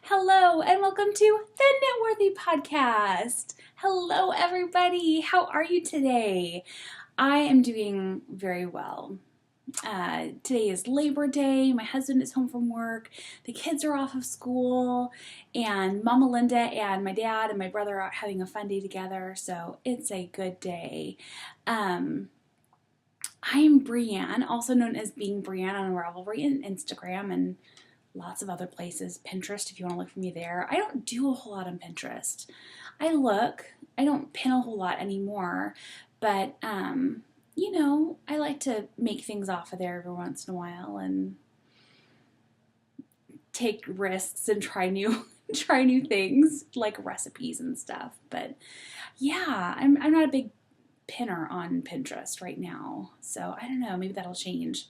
Hello and welcome to the Knitworthy podcast. Hello everybody, how are you today? I am doing very well. Today is Labor Day, my husband is home from work, the kids are off of school, and Mama Linda and my dad and my brother are having a fun day together, so it's a good day. I am Brianne, also known as Being Brianne on Ravelry and Instagram and lots of other places. Pinterest, if you want to look for me there. I don't do a whole lot on Pinterest. I don't pin a whole lot anymore, but I like to make things off of there every once in a while and take risks and try new things like recipes and stuff. But yeah, I'm not a big pinner on Pinterest right now, so I don't know, maybe that'll change.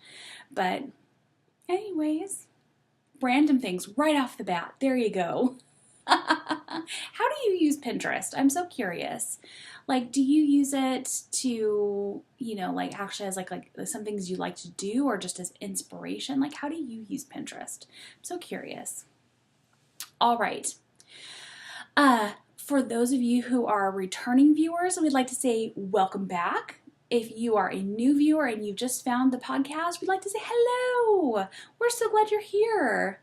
But anyways, random things right off the bat. There you go. How do you use Pinterest? I'm so curious. Like, do you use it to, actually as like some things you like to do or just as inspiration? Like, how do you use Pinterest? I'm so curious. All right. For those of you who are returning viewers, we'd like to say welcome back. If you are a new viewer and you've just found the podcast, we'd like to say hello. We're so glad you're here.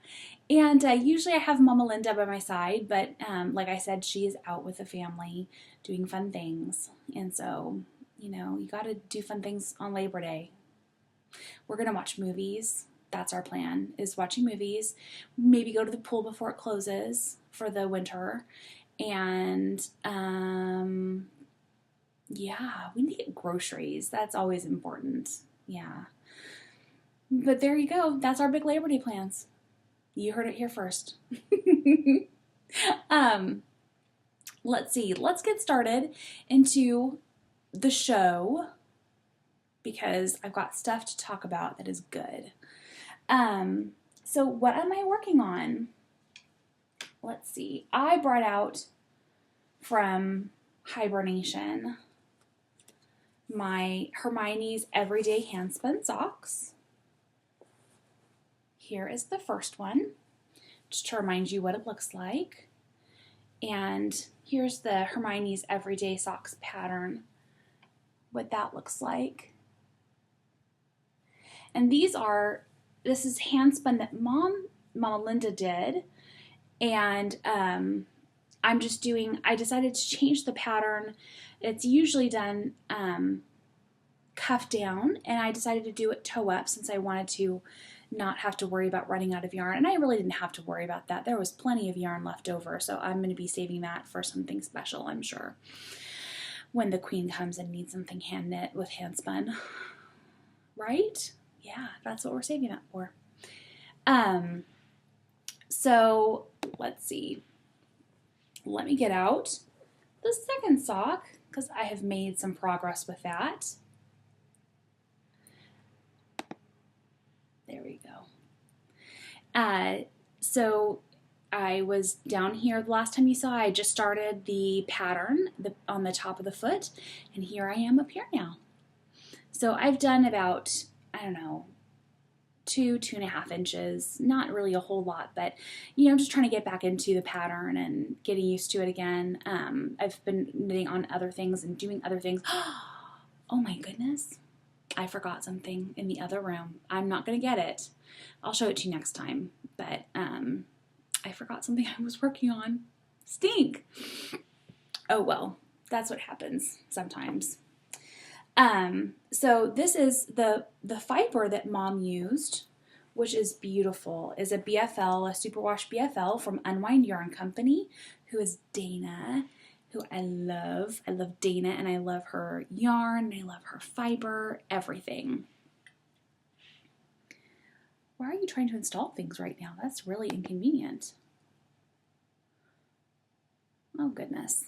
And usually I have Mama Linda by my side, but like I said, she is out with the family doing fun things. And so, you got to do fun things on Labor Day. We're going to watch movies. That's our plan, is watching movies. Maybe go to the pool before it closes for the winter. And yeah, we need to get groceries. That's always important. Yeah. But there you go. That's our big Labor Day plans. You heard it here first. Let's see. Let's get started into the show because I've got stuff to talk about that is good. So what am I working on? Let's see. I brought out from hibernation my Hermione's Everyday Handspun Socks. Here is the first one, just to remind you what it looks like. And here's the Hermione's Everyday Socks pattern, what that looks like. And this is handspun that Mama Linda did. And I decided to change the pattern. It's usually done cuff down, and I decided to do it toe up since I wanted to not have to worry about running out of yarn. And I really didn't have to worry about that. There was plenty of yarn left over, so I'm going to be saving that for something special, I'm sure, when the queen comes and needs something hand knit with handspun. Right? Yeah, that's what we're saving that for. So let's see. Let me get out the second sock because I have made some progress with that. There we go. So I was down here the last time you saw. I just started the pattern on the top of the foot, and here I am up here now. So I've done about, 2.5 inches, not really a whole lot, but I'm just trying to get back into the pattern and getting used to it again. I've been knitting on other things and doing other things. Oh my goodness, I forgot something in the other room. I'm not going to get it. I'll show it to you next time, but I forgot something I was working on. Stink. Oh well, that's what happens sometimes. So this is the fiber that Mom used, which is beautiful, is a BFL, a superwash BFL from Unwind Yarn Company, who is Dana, who I love. I love Dana, and I love her yarn, and I love her fiber, everything. Why are you trying to install things right now? That's really inconvenient. Oh goodness.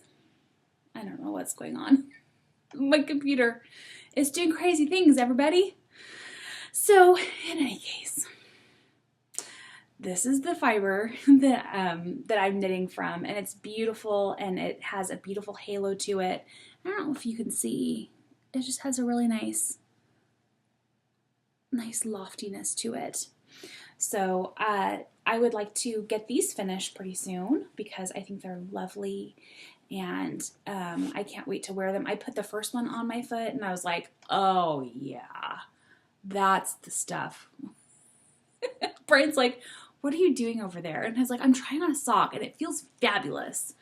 I don't know what's going on. My computer is doing crazy things, everybody. So, in any case, this is the fiber that I'm knitting from, and it's beautiful, and it has a beautiful halo to it. I don't know if you can see. It just has a really nice loftiness to it. So I would like to get these finished pretty soon because I think they're lovely, and I can't wait to wear them. I put the first one on my foot and I was like, oh yeah, that's the stuff. Brian's like, what are you doing over there? And I was like, I'm trying on a sock and it feels fabulous.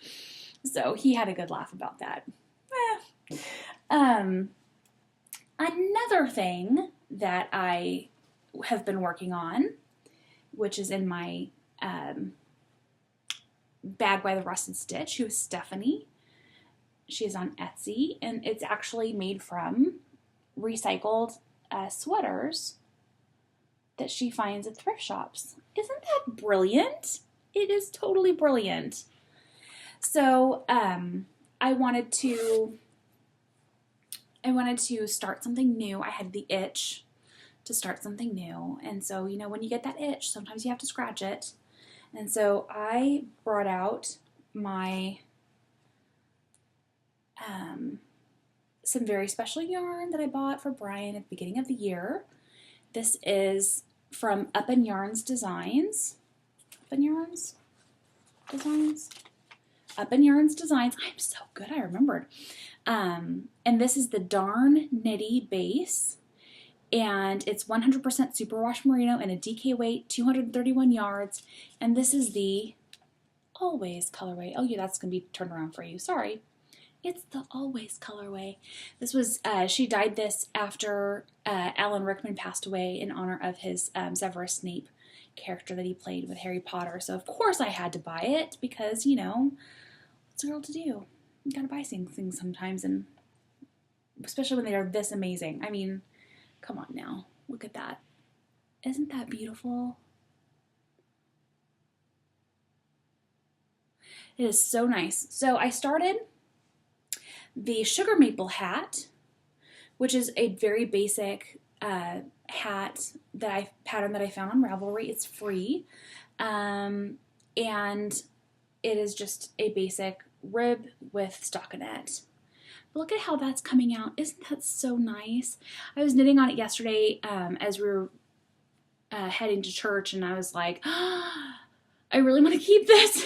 So he had a good laugh about that. Another thing that I have been working on, which is in my Bag by the Rusted Stitch, who is Stephanie. She is on Etsy, and it's actually made from recycled sweaters that she finds at thrift shops. Isn't that brilliant? It is totally brilliant. So I wanted to start something new. I had the itch to start something new. And so, you know, when you get that itch, sometimes you have to scratch it. And so I brought out my some very special yarn that I bought for Brian at the beginning of the year. This is from Up Yarns Designs. Up Yarns Designs? Up Yarns Designs. I'm so good, I remembered. And this is the Darn Knitty base. And it's 100% superwash merino and a DK weight, 231 yards. And this is the Always colorway. Oh yeah, that's going to be turned around for you. Sorry. It's the Always colorway. This was, she dyed this after Alan Rickman passed away in honor of his Severus Snape character that he played with Harry Potter. So of course I had to buy it because, you know, what's a girl to do? You gotta buy things sometimes, and especially when they are this amazing. I mean, come on now. Look at that. Isn't that beautiful? It is so nice. So I started the Sugar Maple hat, which is a very basic hat pattern that I found on Ravelry. It's free, and it is just a basic rib with stockinette. But look at how that's coming out. Isn't that so nice? I was knitting on it yesterday as we were heading to church, and I was like, oh, I really want to keep this.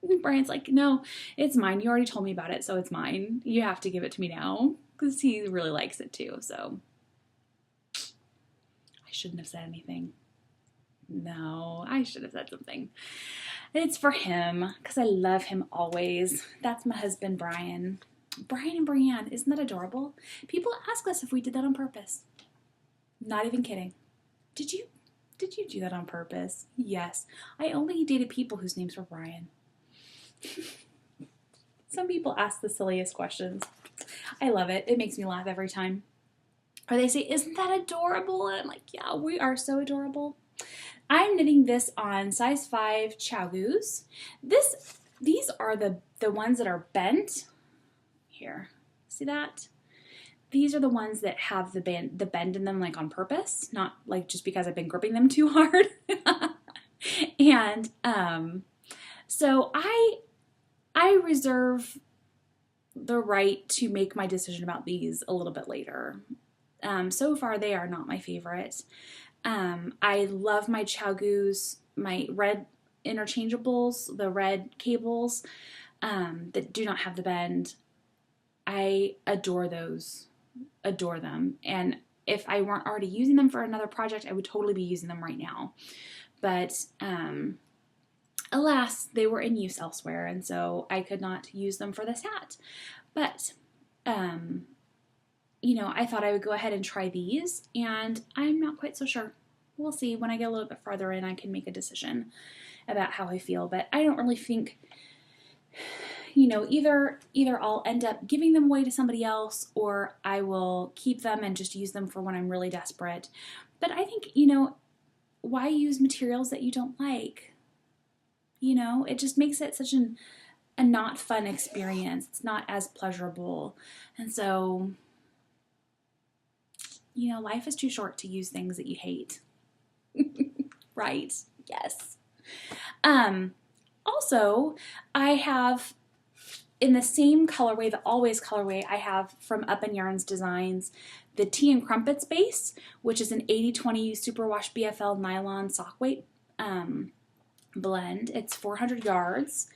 And Brian's like, no, it's mine. You already told me about it, so it's mine. You have to give it to me now, because he really likes it too. So I shouldn't have said anything. No, I should have said something. It's for him, because I love him always. That's my husband, Brian. Brian and Brianne, isn't that adorable? People ask us if we did that on purpose. Not even kidding. Did you do that on purpose? Yes. I only dated people whose names were Brian. Some people ask the silliest questions. I love it. It makes me laugh every time. Or they say, isn't that adorable? And I'm like, yeah, we are so adorable. I'm knitting this on size 5 Chagoos. These are the ones that are bent. Here, see that? These are the ones that have the bend in them, like on purpose, not like just because I've been gripping them too hard. And so I reserve the right to make my decision about these a little bit later. So far, they are not my favorite. I love my Chagoos, my red interchangeables, the red cables that do not have the bend. I adore those, adore them. And if I weren't already using them for another project, I would totally be using them right now. But alas, they were in use elsewhere, and so I could not use them for this hat. But, you know, I thought I would go ahead and try these, and I'm not quite so sure. We'll see. When I get a little bit farther in, I can make a decision about how I feel. But I don't really think, you know, either I'll end up giving them away to somebody else, or I will keep them and just use them for when I'm really desperate. But I think, you know, why use materials that you don't like? You know, it just makes it such a not fun experience. It's not as pleasurable. And so, you know, life is too short to use things that you hate. Right? Yes. Also, I have, in the same colorway, the Always colorway, I have from Up Yarns Designs, the Tea and Crumpets base, which is an 80/20 superwash BFL nylon sock weight blend. It's 400 yards,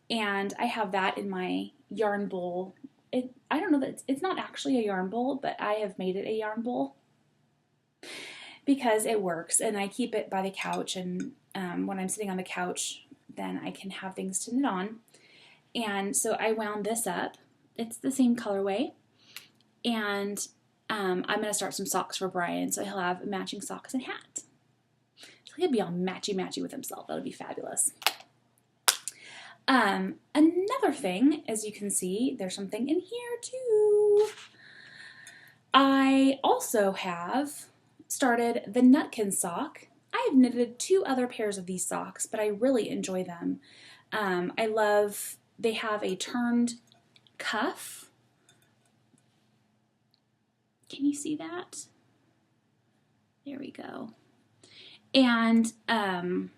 and I have that in my yarn bowl. I don't know that it's not actually a yarn bowl, but I have made it a yarn bowl because it works, and I keep it by the couch, and when I'm sitting on the couch, then I can have things to knit on. And so I wound this up. It's the same colorway, and I'm going to start some socks for Brian, so he'll have matching socks and hat. So he'll be all matchy-matchy with himself. That'll be fabulous. Another thing, as you can see, there's something in here too. I also have started the Nutkin sock. I have knitted 2 other pairs of these socks, but I really enjoy them. They have a turned cuff. Can you see that? There we go. And then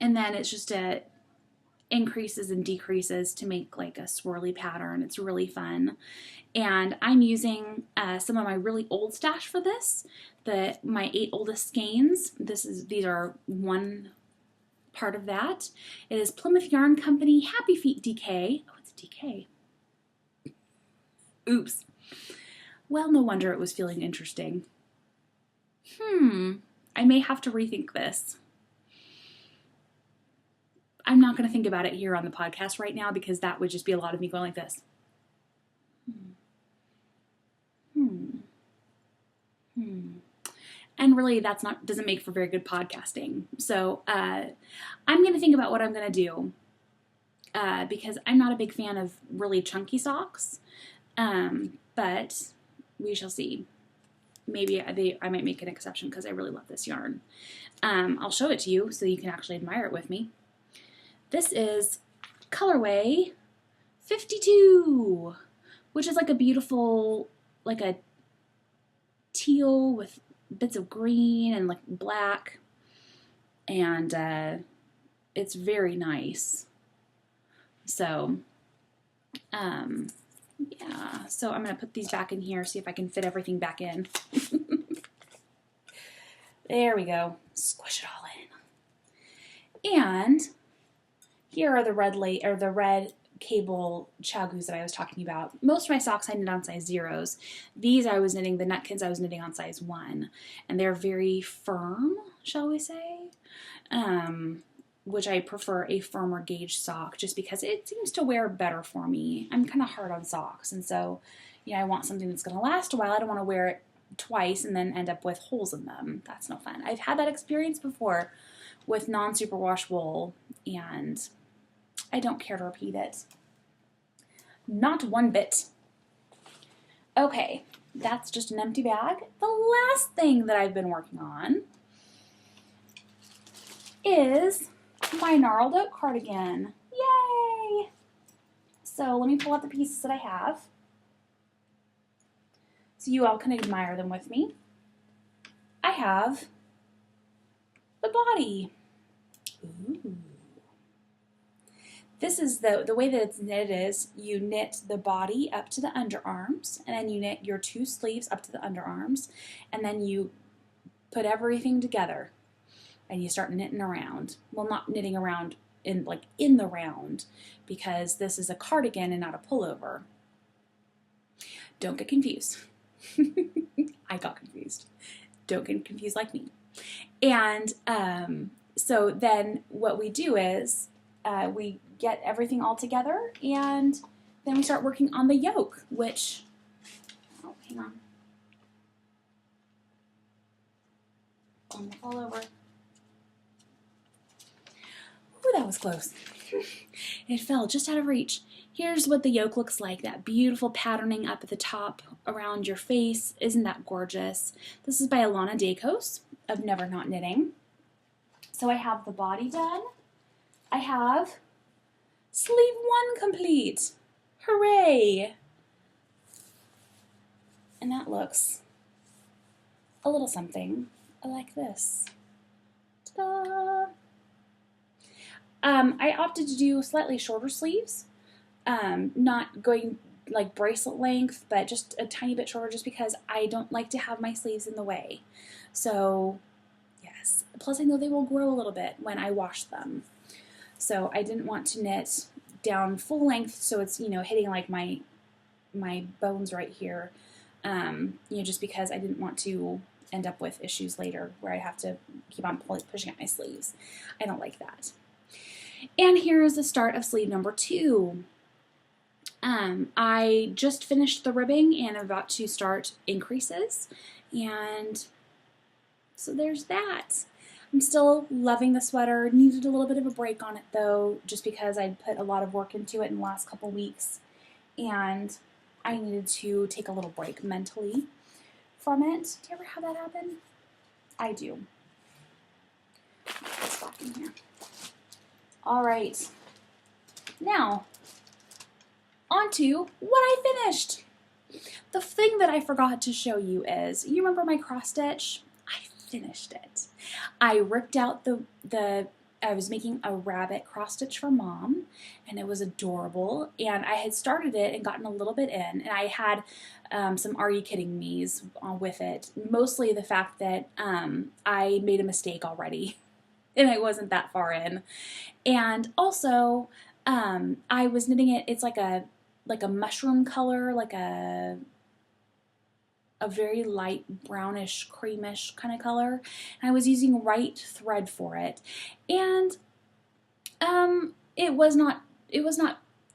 it's just increases and decreases to make like a swirly pattern. It's really fun. And I'm using some of my really old stash for this. My 8 oldest skeins. These are one part of that. It is Plymouth Yarn Company Happy Feet DK. Oh, it's a DK. Oops. Well, no wonder it was feeling interesting. I may have to rethink this. I'm not going to think about it here on the podcast right now because that would just be a lot of me going like this. And really, doesn't make for very good podcasting. So I'm going to think about what I'm going to do because I'm not a big fan of really chunky socks. But we shall see. Maybe I might make an exception because I really love this yarn. I'll show it to you so you can actually admire it with me. This is colorway 52, which is like a beautiful, like a teal with bits of green and like black, and it's very nice. So yeah, so I'm going to put these back in here, see if I can fit everything back in. There we go. Squish it all in. And here are the red cable chagoos that I was talking about. Most of my socks I knit on size 0s. These the Nutkins I was knitting on size 1. And they're very firm, shall we say. Which I prefer a firmer gauge sock just because it seems to wear better for me. I'm kind of hard on socks, and so I want something that's going to last a while. I don't want to wear it twice and then end up with holes in them. That's no fun. I've had that experience before with non-superwash wool, and I don't care to repeat it. Not one bit. Okay, that's just an empty bag. The last thing that I've been working on is my gnarled oak cardigan. Yay! So let me pull out the pieces that I have so you all can admire them with me. I have the body. Ooh. This is the way that it's knitted is you knit the body up to the underarms, and then you knit your 2 sleeves up to the underarms, and then you put everything together. And you start knitting around. Well, not knitting around in the round, because this is a cardigan and not a pullover. Don't get confused. I got confused. Don't get confused like me. And so then what we do is we get everything all together, and then we start working on the yoke, which, oh, hang on. I'm gonna fall over. Ooh, that was close. It fell just out of reach. Here's what the yoke looks like. That beautiful patterning up at the top around your face. Isn't that gorgeous? This is by Alana Dacos of Never Not Knitting. So I have the body done. I have sleeve 1 complete. Hooray! And that looks a little something like this. Ta-da! I opted to do slightly shorter sleeves, not going like bracelet length, but just a tiny bit shorter just because I don't like to have my sleeves in the way. So, yes, Plus I know they will grow a little bit when I wash them. So I didn't want to knit down full length so it's, you know, hitting like my bones right here, you know, just because I didn't want to end up with issues later where I have to keep on pushing at my sleeves. I don't like that. And here is the start of sleeve number 2. I just finished the ribbing and I'm about to start increases, and so there's that. I'm still loving the sweater. Needed a little bit of a break on it though, just because I'd put a lot of work into it in the last couple weeks, and I needed to take a little break mentally from it. Do you ever have that happen? I do. Put this back in here. All right. Now, on to what I finished. The thing that I forgot to show you is, you remember my cross stitch? I finished it. I ripped out I was making a rabbit cross stitch for Mom, and it was adorable, and I had started it and gotten a little bit in, and I had some "Are you kidding me's" with it, mostly the fact that I made a mistake already and I wasn't that far in, and also I was knitting it, it's like a mushroom color, like a very light brownish creamish kind of color, and I was using right thread for it, and it was not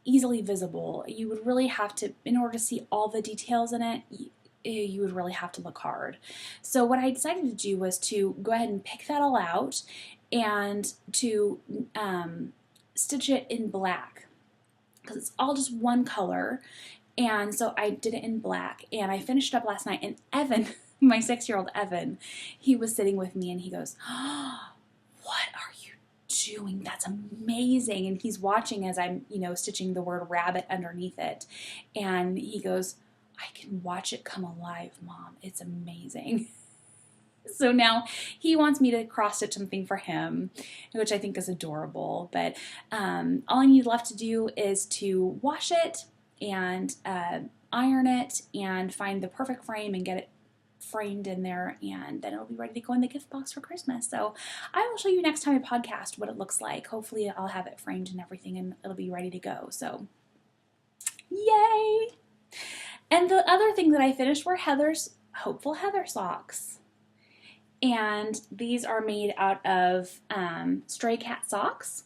easily visible. You would really have to, in order to see all the details in it, you would really have to look hard. So what I decided to do was to go ahead and pick that all out and to stitch it in black, because it's all just one color. And so I did it in black, and I finished up last night, and Evan, my 6-year-old Evan, he was sitting with me, and he goes, "Oh, what are you doing? That's amazing." And he's watching as I'm, you know, stitching the word rabbit underneath it, and he goes, "I can watch it come alive, Mom. It's amazing." So now he wants me to cross stitch something for him, which I think is adorable. But all I need left to do is to wash it and iron it and find the perfect frame and get it framed in there, and then it'll be ready to go in the gift box for Christmas. So I will show you next time I podcast what it looks like. Hopefully I'll have it framed and everything, and it'll be ready to go. So yay! And the other thing that I finished were Heather's Hopeful Heather socks. And these are made out of Stray Cat Socks,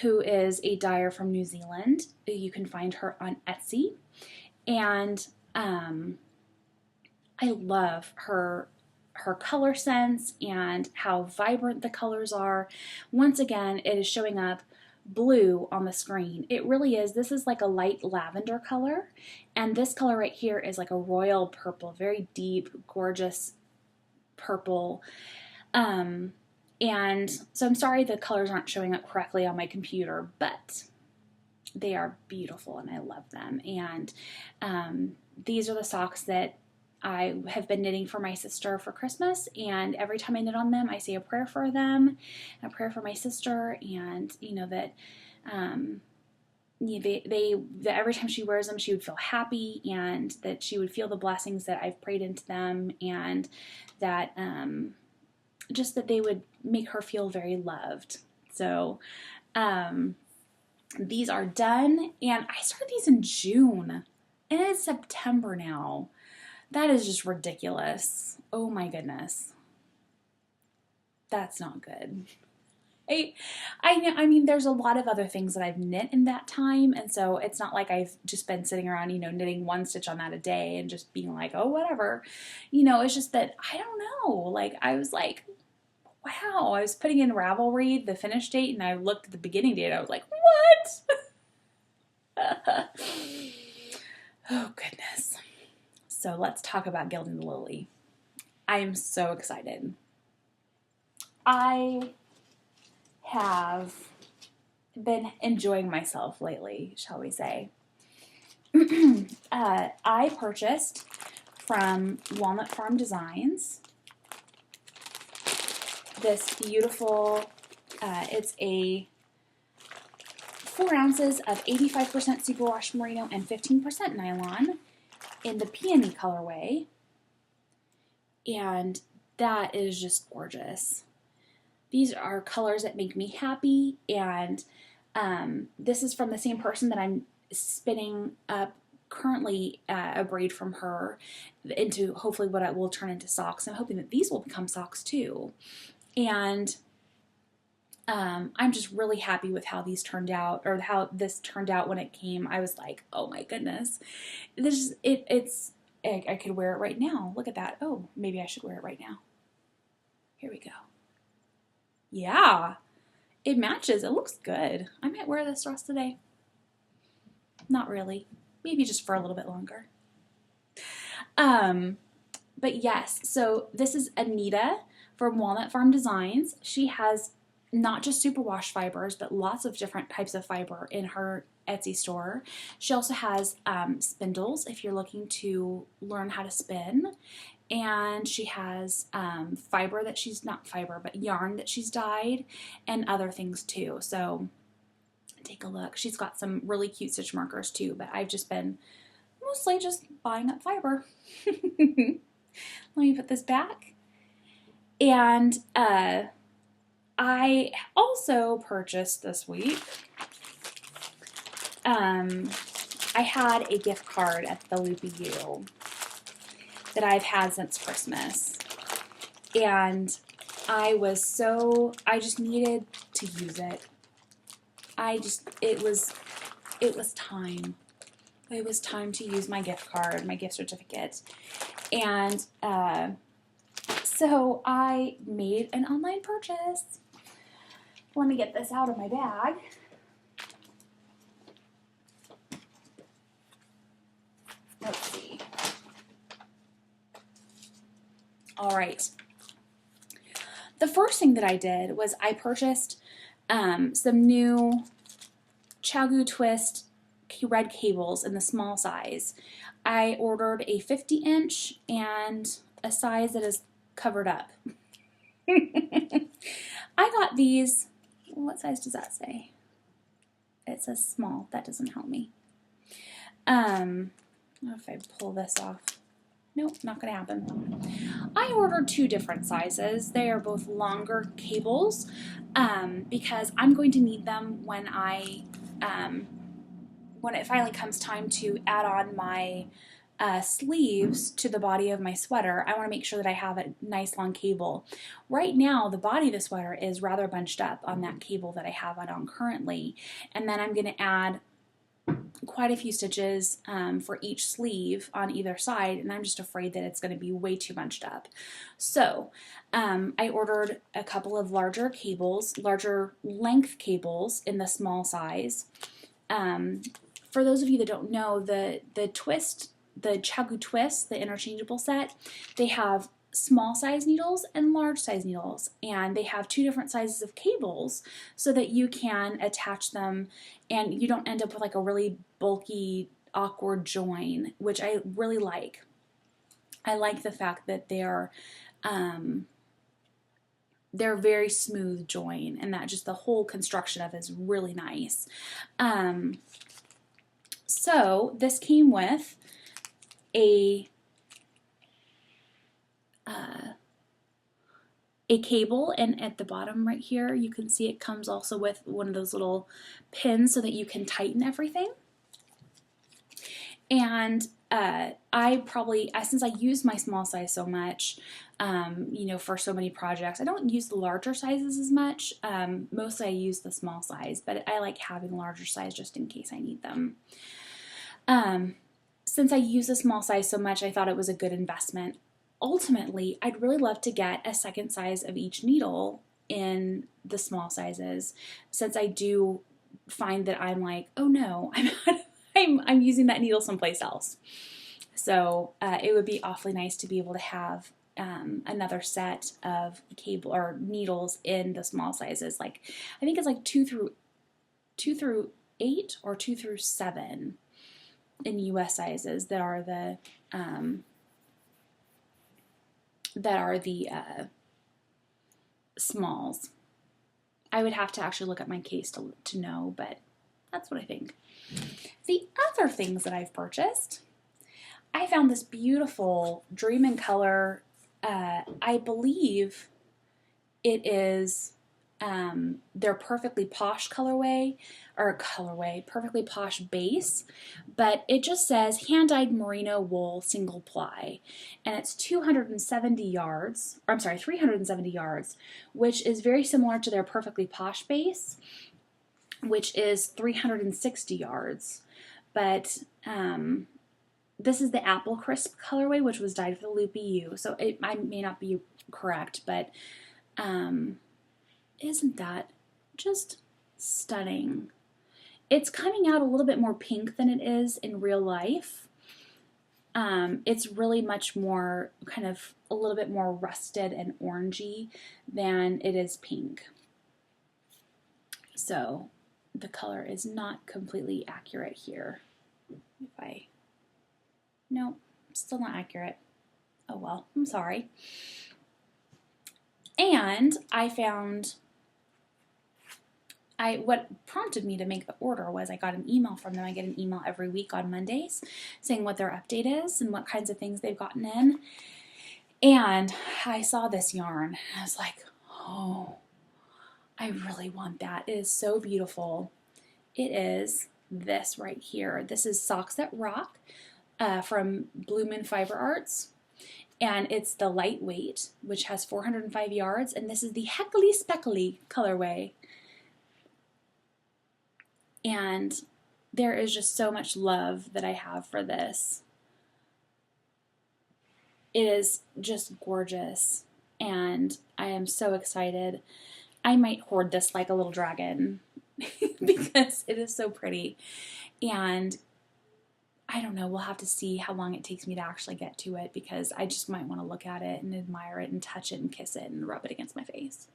who is a dyer from New Zealand. You can find her on Etsy. And I love her color sense and how vibrant the colors are. Once again, it is showing up blue on the screen. It really is. This is like a light lavender color, and this color right here is like a royal purple, very deep, gorgeous purple. And so I'm sorry the colors aren't showing up correctly on my computer, but they are beautiful and I love them. And these are the socks that I have been knitting for my sister for Christmas, and every time I knit on them I say a prayer for them, a prayer for my sister, and you know that that every time she wears them she would feel happy, and that she would feel the blessings that I've prayed into them, and that just that they would make her feel very loved. So these are done, and I started these in June and it's September now. That is just ridiculous. Oh my goodness. That's not good. I mean, there's a lot of other things that I've knit in that time, and so it's not like I've just been sitting around, you know, knitting one stitch on that a day and just being like, oh, whatever. You know, it's just that, I don't know, like, I was like, wow, I was putting in Ravelry, the finish date, and I looked at the beginning date, I was like, what? Oh, goodness. So let's talk about Gilding the Lily. I am so excited. I have been enjoying myself lately, shall we say. I purchased from Walnut Farm Designs this beautiful, it's a 4 ounces of 85% superwash merino and 15% nylon in the peony colorway, and that is just gorgeous. These are colors that make me happy, and this is from the same person that I'm spinning up currently a braid from her into hopefully what I will turn into socks. I'm hoping that these will become socks too. And I'm just really happy with how these turned out, or how this turned out when it came. I was like, oh my goodness, I could wear it right now. Look at that. Oh, maybe I should wear it right now. Here we go. Yeah, it matches. It looks good. I might wear this dress today. Not really. Maybe just for a little bit longer. But yes, so this is Anita from Walnut Farm Designs. She has not just superwash fibers, but lots of different types of fiber in her Etsy store. She also has spindles if you're looking to learn how to spin. And she has fiber that she's, not fiber, but yarn that she's dyed, and other things too. So take a look. She's got some really cute stitch markers too, but I've just been mostly just buying up fiber. Let me put this back. And I also purchased this week, I had a gift card at the Loopy U that I've had since Christmas. And I just needed to use it. It was time. It was time to use my gift card, my gift certificate. And so I made an online purchase. Let me get this out of my bag. Let's see. All right. The first thing that I did was I purchased some new Chagu Twist red cables in the small size. I ordered a 50-inch and a size that is covered up. I got these, what size does that say? It says small. That doesn't help me. I don't know if I pull this off. Nope, not going to happen. I ordered two different sizes. They are both longer cables because I'm going to need them when it finally comes time to add on my sleeves to the body of my sweater. I want to make sure that I have a nice long cable. Right now, the body of the sweater is rather bunched up on that cable that I have it on currently, and then I'm going to add quite a few stitches for each sleeve on either side, and I'm just afraid that it's going to be way too bunched up. So I ordered a couple of larger length cables in the small size. For those of you that don't know, the Chagu Twist, the interchangeable set, they have small size needles and large size needles, and they have two different sizes of cables so that you can attach them and you don't end up with like a really bulky, awkward join, which I really like. I like the fact that they're very smooth join, and that just the whole construction of it is really nice. So this came with a cable, and at the bottom right here you can see it comes also with one of those little pins so that you can tighten everything. And since I use my small size so much, for so many projects, I don't use the larger sizes as much. Mostly I use the small size, but I like having a larger size just in case I need them. Since I use the small size so much, I thought it was a good investment. Ultimately, I'd really love to get a second size of each needle in the small sizes, since I do find that I'm like, oh no, I'm using that needle someplace else. So it would be awfully nice to be able to have another set of cable or needles in the small sizes. Like I think it's like 2 through 8 or 2 through 7 in US sizes that are the smalls. I would have to actually look at my case to know, but that's what I think. The other things that I've purchased, I found this beautiful Dream in Color, I believe it is their Perfectly Posh Perfectly Posh base, but it just says hand-dyed merino wool single ply, and it's 370 yards, which is very similar to their Perfectly Posh base, which is 360 yards, but this is the Apple Crisp colorway, which was dyed for the Loopy U, so I may not be correct, but isn't that just stunning? It's coming out a little bit more pink than it is in real life. It's really much more kind of a little bit more rusted and orangey than it is pink. So the color is not completely accurate here. No, still not accurate. Oh well, I'm sorry. And I found, what prompted me to make the order was I got an email from them. I get an email every week on Mondays saying what their update is and what kinds of things they've gotten in. And I saw this yarn. I was like, oh, I really want that. It is so beautiful. It is this right here. This is Socks That Rock from Bloomin' Fiber Arts. And it's the lightweight, which has 405 yards. And this is the Heckly Speckly colorway. And there is just so much love that I have for this. It is just gorgeous, and I am so excited. I might hoard this like a little dragon because it is so pretty. And I don't know, we'll have to see how long it takes me to actually get to it, because I just might want to look at it and admire it and touch it and kiss it and rub it against my face.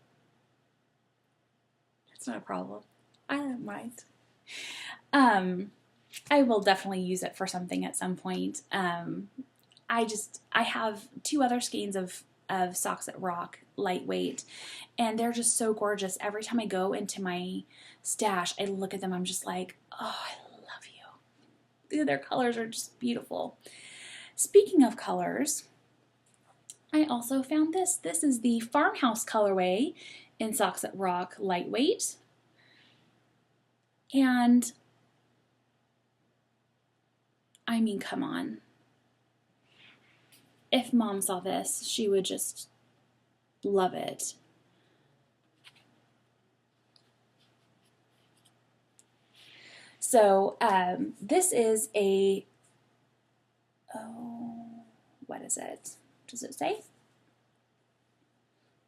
That's not a problem. I don't mind. I will definitely use it for something at some point. I have 2 other skeins of Socks That Rock lightweight, and they're just so gorgeous. Every time I go into my stash, I look at them, I'm just like, oh, I love you. Their colors are just beautiful. Speaking of colors, I also found this. This is the Farmhouse colorway in Socks That Rock lightweight. And I mean, come on. If Mom saw this, she would just love it. So this is a, what is it? Does it say?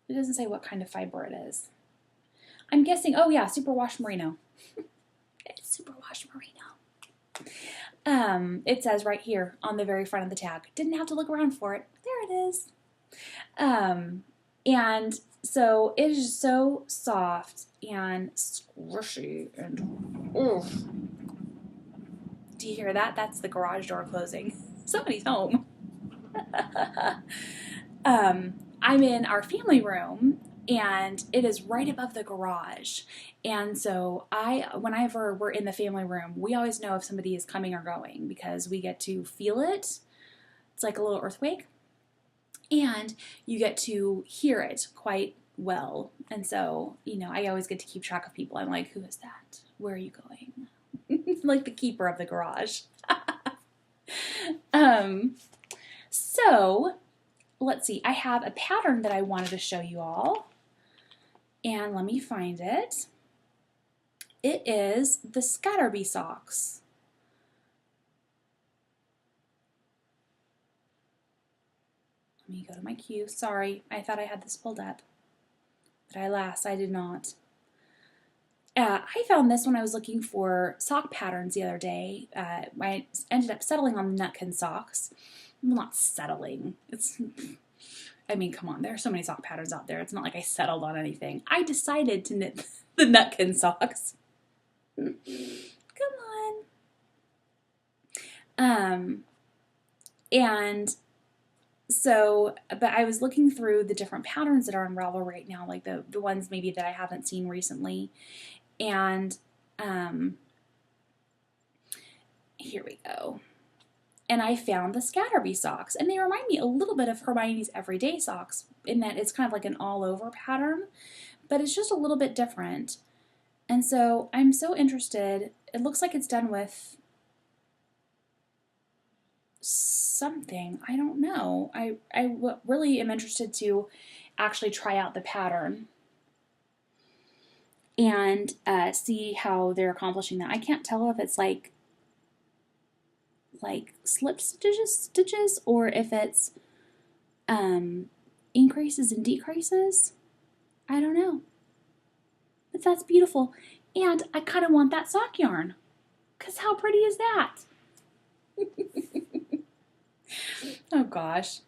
It doesn't say what kind of fiber it is. I'm guessing, oh yeah, superwash merino. It's superwash merino. It says right here on the very front of the tag. Didn't have to look around for it. There it is. And so it is so soft and squishy and oof. Do you hear that? That's the garage door closing. Somebody's home. I'm in our family room, and it is right above the garage. And so whenever we're in the family room, we always know if somebody is coming or going because we get to feel it. It's like a little earthquake. And you get to hear it quite well. And so, I always get to keep track of people. I'm like, who is that? Where are you going? Like the keeper of the garage. So, let's see. I have a pattern that I wanted to show you all. And let me find it. It is the Scatterbee socks. Let me go to my queue. Sorry, I thought I had this pulled up. But alas, I did not. I found this when I was looking for sock patterns the other day. I ended up settling on the Nutkin socks. Well, not settling. Come on, there are so many sock patterns out there. It's not like I settled on anything. I decided to knit the Nutkin socks. Come on. And so, but I was looking through the different patterns that are on Ravelry right now, like the ones maybe that I haven't seen recently. And here we go. And I found the Scatterbee socks, and they remind me a little bit of Hermione's Everyday socks in that it's kind of like an all-over pattern, but it's just a little bit different. And so I'm so interested. It looks like it's done with something. I don't know. I really am interested to actually try out the pattern and see how they're accomplishing that. I can't tell if it's like slip stitches or if it's increases and decreases. I don't know. But that's beautiful. And I kind of want that sock yarn. Because how pretty is that? Oh gosh.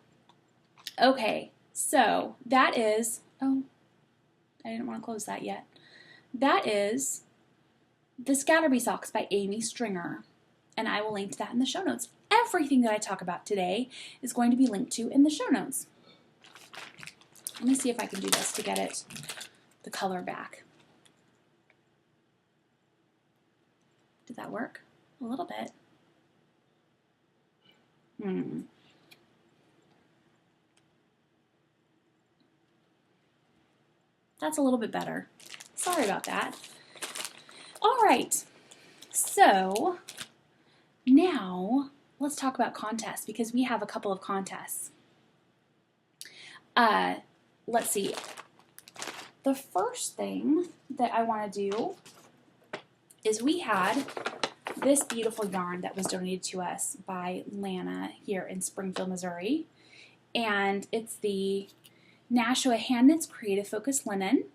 Okay, so that is, oh, I didn't want to close that yet. That is the Scatterbee Socks by Amy Stringer. And I will link to that in the show notes. Everything that I talk about today is going to be linked to in the show notes. Let me see if I can do this to get it, the color back. Did that work? A little bit. That's a little bit better. Sorry about that. All right, so now let's talk about contests because we have a couple of contests. Let's see. The first thing that I want to do is we had this beautiful yarn that was donated to us by Lana here in Springfield, Missouri. And it's the Nashua Hand Knits Creative Focus Linen.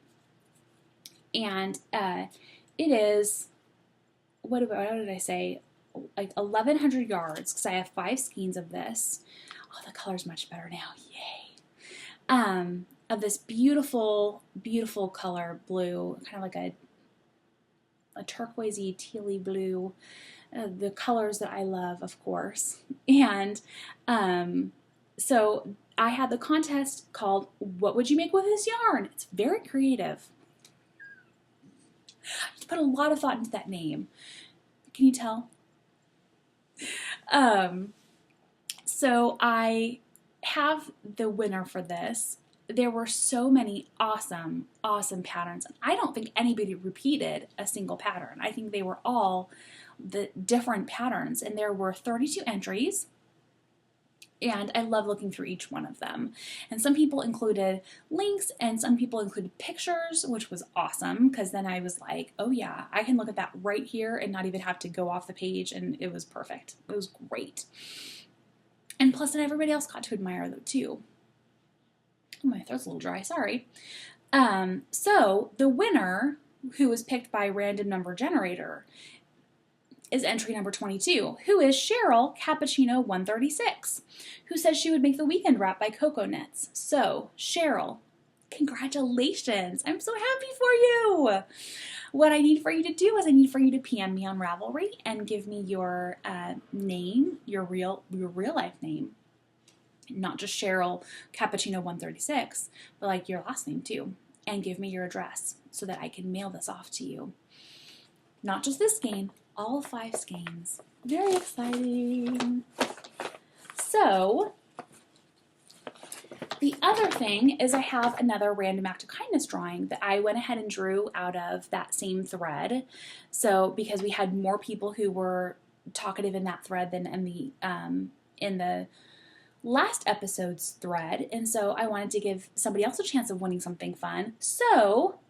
And it is, what did I say? Like 1,100 yards because I have 5 skeins of this. Oh, the color's much better now. Yay. Of this beautiful, beautiful color blue, kind of like a turquoisey, tealy blue, the colors that I love, of course. And so I had the contest called, What Would You Make With This Yarn? It's very creative. I put a lot of thought into that name. Can you tell? So I have the winner for this. There were so many awesome, awesome patterns. I don't think anybody repeated a single pattern. I think they were all the different patterns, and there were 32 entries, and I love looking through each one of them. And some people included links, and some people included pictures, which was awesome, because then I was like, oh yeah, I can look at that right here and not even have to go off the page, and it was perfect. It was great. And plus, then everybody else got to admire them too. Oh, my throat's a little dry, sorry. So the winner, who was picked by random number generator, is entry number 22, who is Cheryl Cappuccino 136, who says she would make the weekend wrap by Cocoa Knits. So, Cheryl, congratulations. I'm so happy for you. What I need for you to do is I need for you to PM me on Ravelry and give me your name, your real life name. Not just Cheryl Cappuccino 136, but like your last name too, and give me your address so that I can mail this off to you. Not just this skein, all 5 skeins. Very exciting. So, the other thing is I have another random act of kindness drawing that I went ahead and drew out of that same thread. So, because we had more people who were talkative in that thread than in the last episode's thread, and so I wanted to give somebody else a chance of winning something fun. So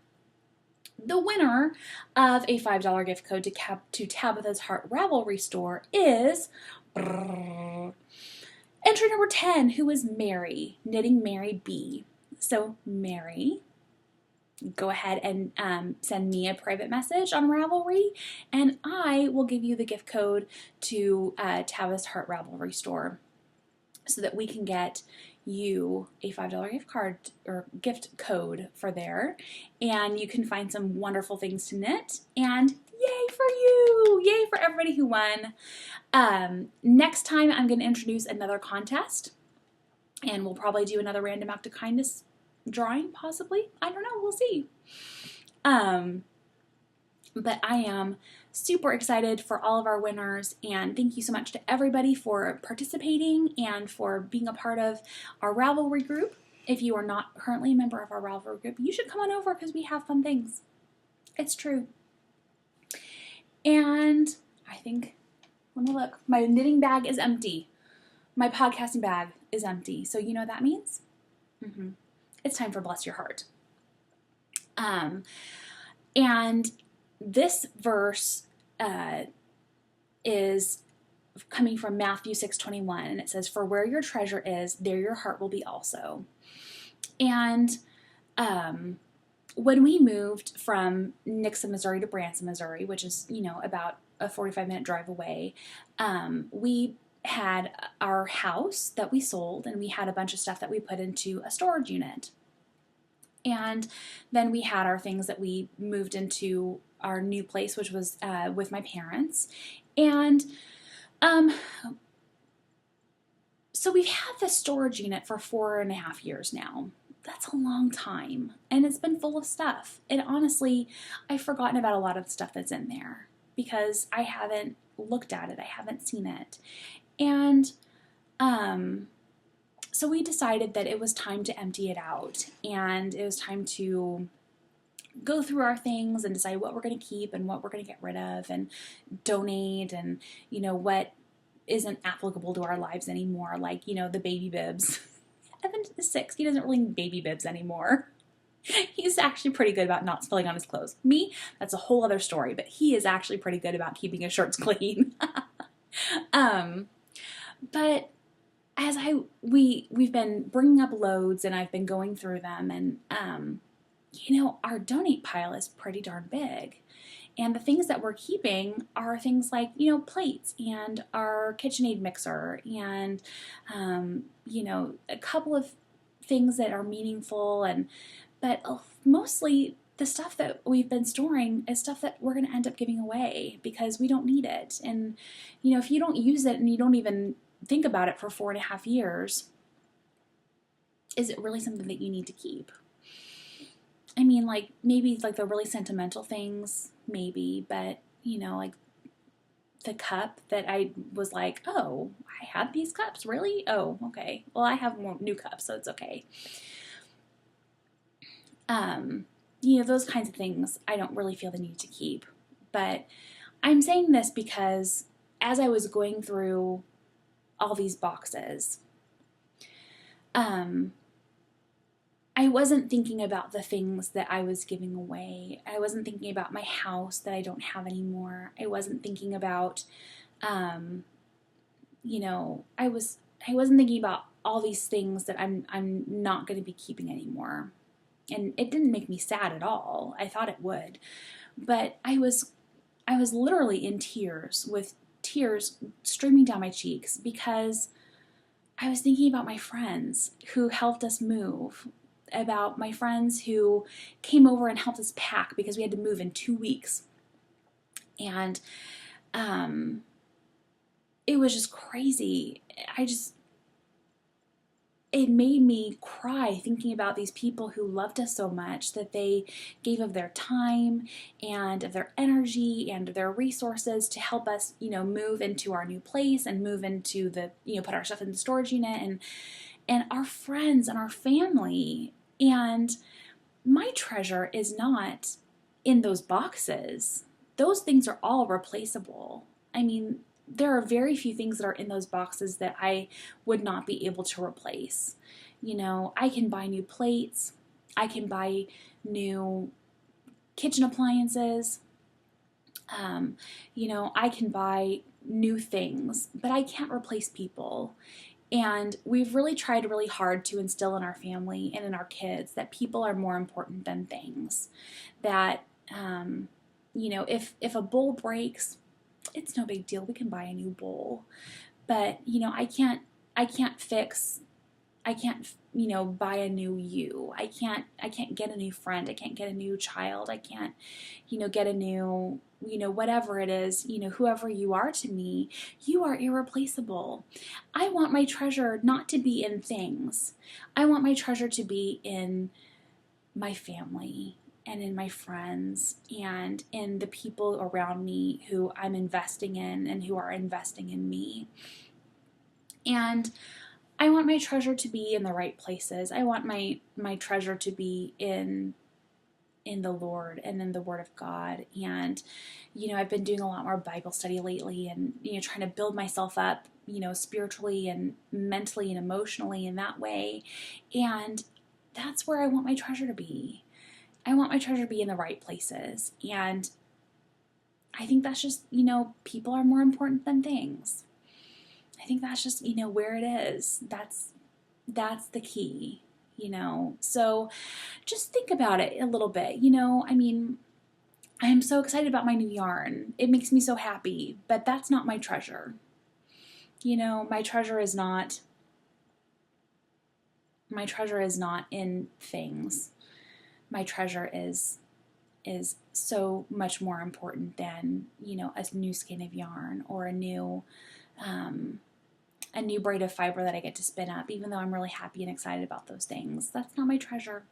the winner of a $5 gift code to Tabitha's Heart Ravelry store is entry number 10, who is Mary, Knitting Mary B. So Mary, go ahead and send me a private message on Ravelry, and I will give you the gift code to Tabitha's Heart Ravelry store, so that we can get you a $5 gift card or gift code for there, and you can find some wonderful things to knit, and yay for you! Yay for everybody who won. Next time I'm going to introduce another contest, and we'll probably do another random act of kindness drawing, possibly. I don't know, we'll see. But I am super excited for all of our winners, and thank you so much to everybody for participating and for being a part of our Ravelry group. If you are not currently a member of our Ravelry group, you should come on over because we have fun things. It's true. And I think, let me look, my knitting bag is empty. My podcasting bag is empty. So you know what that means? It's time for Bless Your Heart. And this verse is coming from Matthew 6:21, and it says, "For where your treasure is, there your heart will be also." And when we moved from Nixa, Missouri to Branson, Missouri, which is, about a 45-minute drive away, we had our house that we sold, and we had a bunch of stuff that we put into a storage unit. And then we had our things that we moved into our new place, which was with my parents. And so we've had this storage unit for 4.5 years now. That's a long time. And it's been full of stuff. And honestly, I've forgotten about a lot of the stuff that's in there because I haven't looked at it. I haven't seen it. And so we decided that it was time to empty it out, and it was time to go through our things and decide what we're going to keep and what we're going to get rid of and donate, and what isn't applicable to our lives anymore, like the baby bibs. Evan is 6. He doesn't really need baby bibs anymore. He's actually pretty good about not spilling on his clothes. Me, that's a whole other story, but he is actually pretty good about keeping his shirts clean. But as we've been bringing up loads, and I've been going through them, and our donate pile is pretty darn big. And the things that we're keeping are things like, plates and our KitchenAid mixer and, a couple of things that are meaningful. But mostly the stuff that we've been storing is stuff that we're going to end up giving away because we don't need it. And, if you don't use it and you don't even think about it for 4.5 years, is it really something that you need to keep? I mean, maybe the really sentimental things, maybe, but, like the cup that I was like, oh, I had these cups, really? Oh, okay. Well, I have more new cups, so it's okay. Those kinds of things I don't really feel the need to keep. But I'm saying this because as I was going through all these boxes, I wasn't thinking about the things that I was giving away. I wasn't thinking about my house that I don't have anymore. I wasn't thinking about, I wasn't thinking about all these things that I'm not going to be keeping anymore. And it didn't make me sad at all. I thought it would. But I was literally in tears, with tears streaming down my cheeks, because I was thinking about my friends who helped us move, about my friends who came over and helped us pack because we had to move in 2 weeks. And it was just crazy. It made me cry thinking about these people who loved us so much that they gave of their time and of their energy and their resources to help us, move into our new place and move into put our stuff in the storage unit, and our friends and our family. And my treasure is not in those boxes. Those things are all replaceable. I mean, there are very few things that are in those boxes that I would not be able to replace. I can buy new plates. I can buy new kitchen appliances. I can buy new things, but I can't replace people. And we've really tried really hard to instill in our family and in our kids that people are more important than things. That, if a bowl breaks, it's no big deal. We can buy a new bowl. But, I can't buy a new you. I can't get a new friend. I can't get a new child. I can't, get a new, whatever it is, whoever you are to me, you are irreplaceable. I want my treasure not to be in things. I want my treasure to be in my family and in my friends and in the people around me who I'm investing in and who are investing in me. And I want my treasure to be in the right places. I want my treasure to be in the Lord and in the Word of God. And, I've been doing a lot more Bible study lately and, trying to build myself up, spiritually and mentally and emotionally in that way. And that's where I want my treasure to be. I want my treasure to be in the right places. And I think that's just, people are more important than things. I think that's just, where it is. That's the key. So just think about it a little bit. I am so excited about my new yarn. It makes me so happy, but that's not my treasure. My treasure is not in things. My treasure is so much more important than, a new skein of yarn or a new braid of fiber that I get to spin up, even though I'm really happy and excited about those things. That's not my treasure.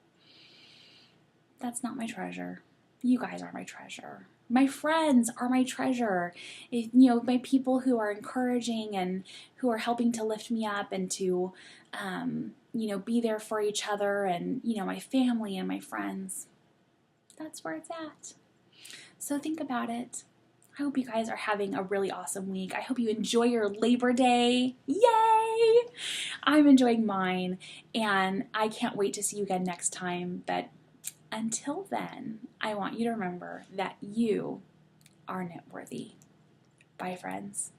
That's not my treasure. You guys are my treasure. My friends are my treasure. My people who are encouraging and who are helping to lift me up and to, be there for each other, and, my family and my friends. That's where it's at. So think about it. I hope you guys are having a really awesome week. I hope you enjoy your Labor Day. Yay! I'm enjoying mine, and I can't wait to see you again next time. But until then, I want you to remember that you are knitworthy. Bye, friends.